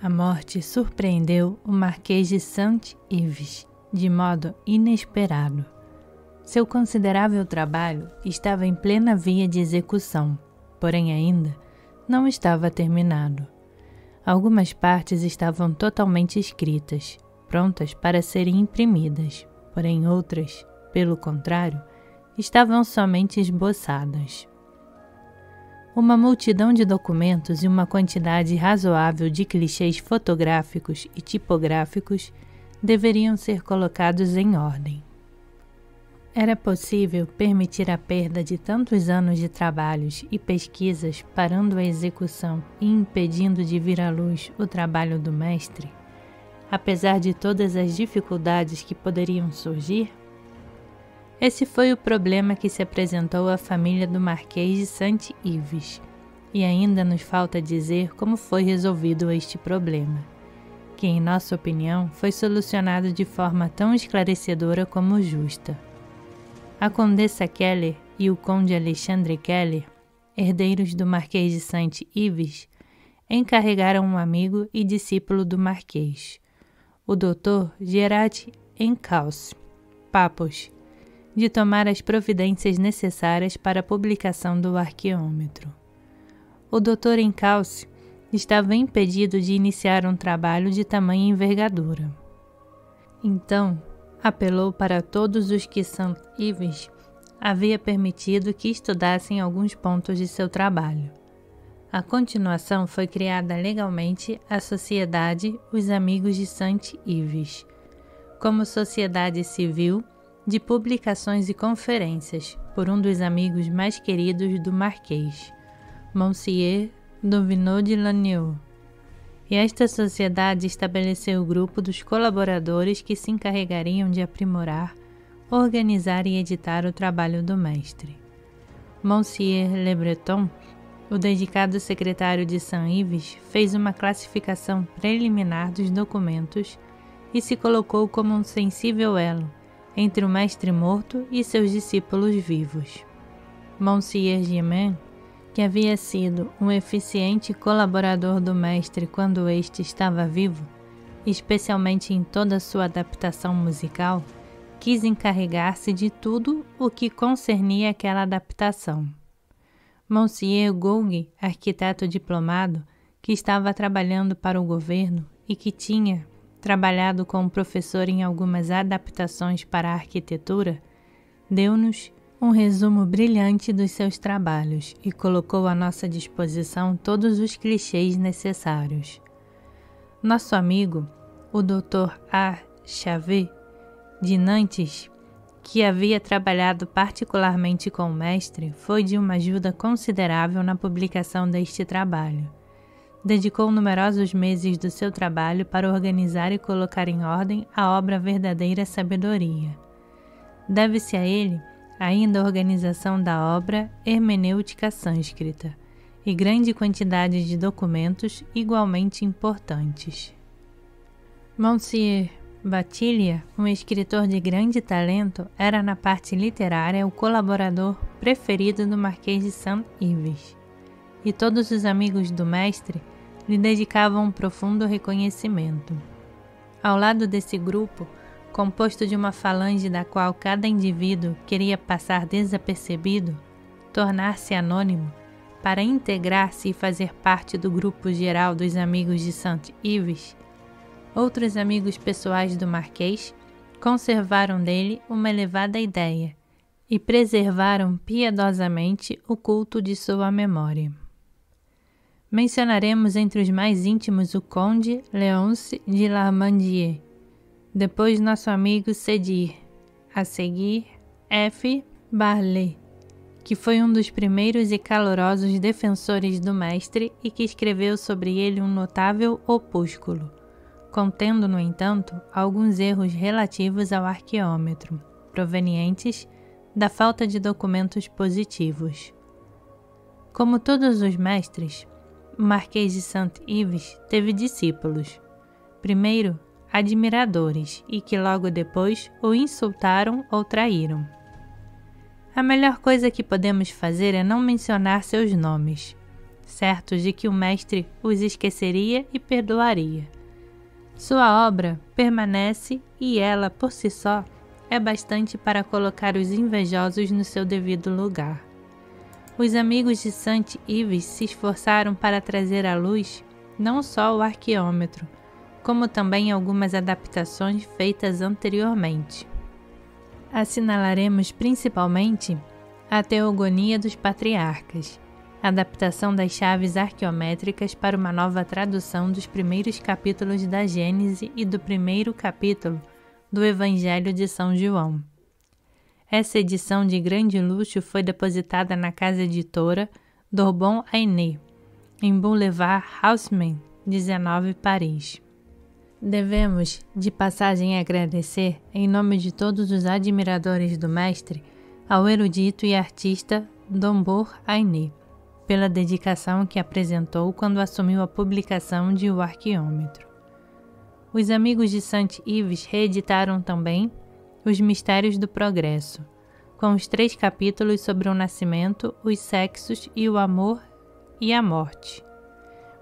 A morte surpreendeu o Marquês de Saint-Yves de modo inesperado. Seu considerável trabalho estava em plena via de execução, porém ainda não estava terminado. Algumas partes estavam totalmente escritas, prontas para serem imprimidas, porém outras, pelo contrário, estavam somente esboçadas. Uma multidão de documentos e uma quantidade razoável de clichês fotográficos e tipográficos deveriam ser colocados em ordem. Era possível permitir a perda de tantos anos de trabalhos e pesquisas parando a execução e impedindo de vir à luz o trabalho do mestre, apesar de todas as dificuldades que poderiam surgir? Esse foi o problema que se apresentou à família do Marquês de Saint-Yves, e ainda nos falta dizer como foi resolvido este problema, que, em nossa opinião, foi solucionado de forma tão esclarecedora como justa. A Condessa Keller e o Conde Alexandre Keller, herdeiros do Marquês de Saint-Yves, encarregaram um amigo e discípulo do Marquês, o Dr. Gerard Encausse, Papos, de tomar as providências necessárias para a publicação do arqueômetro. O Dr. Encausse estava impedido de iniciar um trabalho de tamanha envergadura. Então, apelou para todos os que Saint-Yves havia permitido que estudassem alguns pontos de seu trabalho. A continuação foi criada legalmente a Sociedade Os Amigos de Saint-Yves, como sociedade civil de publicações e conferências, por um dos amigos mais queridos do Marquês, Monsieur Douvinot de Lagneau. E esta sociedade estabeleceu o grupo dos colaboradores que se encarregariam de aprimorar, organizar e editar o trabalho do mestre. Monsieur Le Breton, o dedicado secretário de Saint-Yves, fez uma classificação preliminar dos documentos e se colocou como um sensível elo entre o mestre morto e seus discípulos vivos. Monsieur Gimen, que havia sido um eficiente colaborador do mestre quando este estava vivo, especialmente em toda a sua adaptação musical, quis encarregar-se de tudo o que concernia aquela adaptação. Monsieur Gougue, arquiteto diplomado, que estava trabalhando para o governo e que tinha trabalhado como professor em algumas adaptações para a arquitetura, deu-nos um resumo brilhante dos seus trabalhos e colocou à nossa disposição todos os clichês necessários. Nosso amigo, o Dr. A. Chavet, de Nantes, que havia trabalhado particularmente com o mestre, foi de uma ajuda considerável na publicação deste trabalho. Dedicou numerosos meses do seu trabalho para organizar e colocar em ordem a obra Verdadeira Sabedoria. Deve-se a ele ainda a organização da obra Hermenêutica Sânscrita e grande quantidade de documentos igualmente importantes. Monsieur Batilia, um escritor de grande talento, era na parte literária o colaborador preferido do Marquês de Saint-Yves, e todos os amigos do mestre lhe dedicavam um profundo reconhecimento. Ao lado desse grupo, composto de uma falange da qual cada indivíduo queria passar desapercebido, tornar-se anônimo, para integrar-se e fazer parte do grupo geral dos amigos de Saint-Yves, outros amigos pessoais do Marquês conservaram dele uma elevada ideia e preservaram piedosamente o culto de sua memória. Mencionaremos entre os mais íntimos o Conde Léonce de Larmandier, depois nosso amigo Sédir, a seguir F. Barlet, que foi um dos primeiros e calorosos defensores do mestre e que escreveu sobre ele um notável opúsculo, contendo, no entanto, alguns erros relativos ao arqueômetro, provenientes da falta de documentos positivos. Como todos os mestres, o Marquês de Saint-Yves teve discípulos, primeiro admiradores e que logo depois o insultaram ou traíram. A melhor coisa que podemos fazer é não mencionar seus nomes. certos de que o mestre os esqueceria e perdoaria. Sua obra permanece e ela, por si só, é bastante para colocar os invejosos no seu devido lugar. Os amigos de St. Ives se esforçaram para trazer à luz não só o arqueômetro, como também algumas adaptações feitas anteriormente. Assinalaremos principalmente a Teogonia dos Patriarcas, adaptação das chaves arqueométricas para uma nova tradução dos primeiros capítulos da Gênese e do primeiro capítulo do Evangelho de São João. Essa edição de grande luxo foi depositada na casa editora d'Orbon Ayné, em Boulevard Haussmann, 19, Paris. Devemos, de passagem, agradecer, em nome de todos os admiradores do mestre, ao erudito e artista Dombor Ayné, pela dedicação que apresentou quando assumiu a publicação de O Arqueômetro. Os amigos de St. Ives reeditaram também Os Mistérios do Progresso, com os 3 capítulos sobre o nascimento, os sexos e o amor e a morte.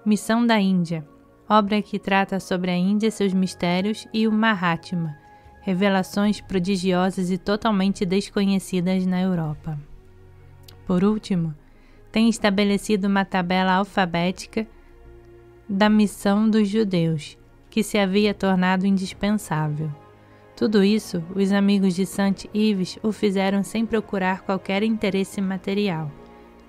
Missão da Índia, obra que trata sobre a Índia, seus mistérios, e o Mahatma, revelações prodigiosas e totalmente desconhecidas na Europa. Por último, tem estabelecido uma tabela alfabética da missão dos judeus, que se havia tornado indispensável. Tudo isso, os amigos de St. Ives o fizeram sem procurar qualquer interesse material,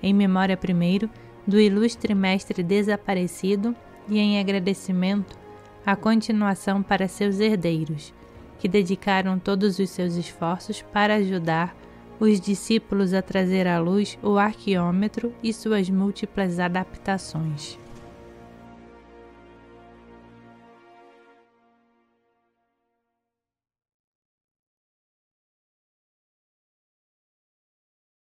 em memória primeiro do ilustre mestre desaparecido e em agradecimento à continuação para seus herdeiros, que dedicaram todos os seus esforços para ajudar os discípulos a trazer à luz o arqueômetro e suas múltiplas adaptações.